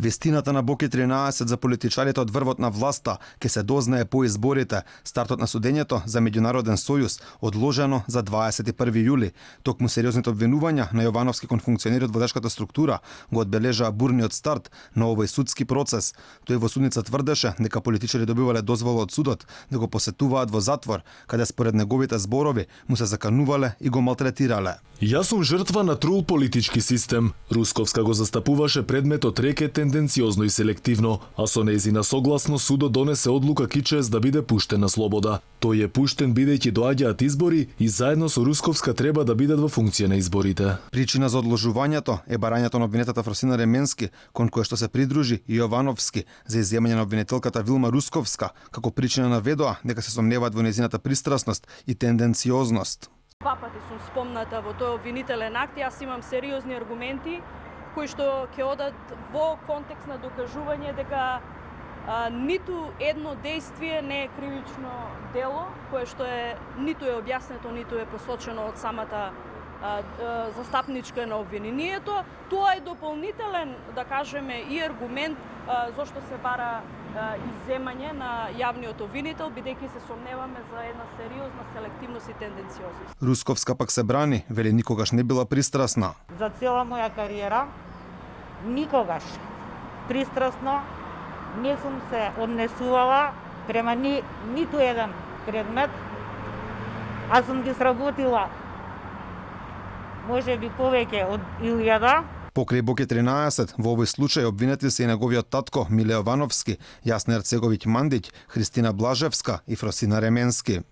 Вестината на Боки 13 за политичарите од врвот на власта ќе се дознае по изборите. Стартот на судењето за меѓународен сојуз одложено за 21 јули. Токму сериозните обвинувања на Јовановски кон функционери од водачката структура го одбележаа бурниот старт на овој судски процес. Тој во судница тврдеше дека политичари добивале дозвола од судот да го посетуваат во затвор, каде според неговите зборови му се заканувале и го малтретирале. Јас сум жртва на трул политички систем. Русковска го застапуваше предметот реке тенденциозно и селективно, а со нејзина согласно судот донесе одлука Кичес да биде пуштен на слобода. Тој е пуштен бидејќи доаѓаат избори и заедно со Русковска треба да бидат во функција на изборите. Причина за одложувањето е барањето на обвинетата Фросина Ременски, кон која што се придружи и Јовановски за изземање на обвинителката Вилма Русковска, како причина наведоа дека се сомневаат во нејзината пристрасност и тенденциозност. Два пати сум спомната во тој обвинителен акт, јас имам сериозни аргументи кои што ќе одат во контекст на докажување дека ниту едно дејствие не е кривично дело, кое што е ниту е објаснето, ниту е посочено од самата застапничка на обвинението. Тоа е дополнителен, да кажеме, и аргумент зошто се бара изземање на јавниот обвинител, бидејќи се сомневаме за една сериозна селективност и тенденциозност. Русковска пак се брани, вели никогаш не била пристрасна. За цела моја кариера никогаш пристрасно не сум се однесувала према ниту еден предмет, а сум ги сработила може би повеќе од 1000. Покрај Боки 13, во овој случај обвинети се и неговиот татко Миле Јовановски, Јасна Ерцеговиќ Мандиќ, Христина Блажевска и Фросина Ременски.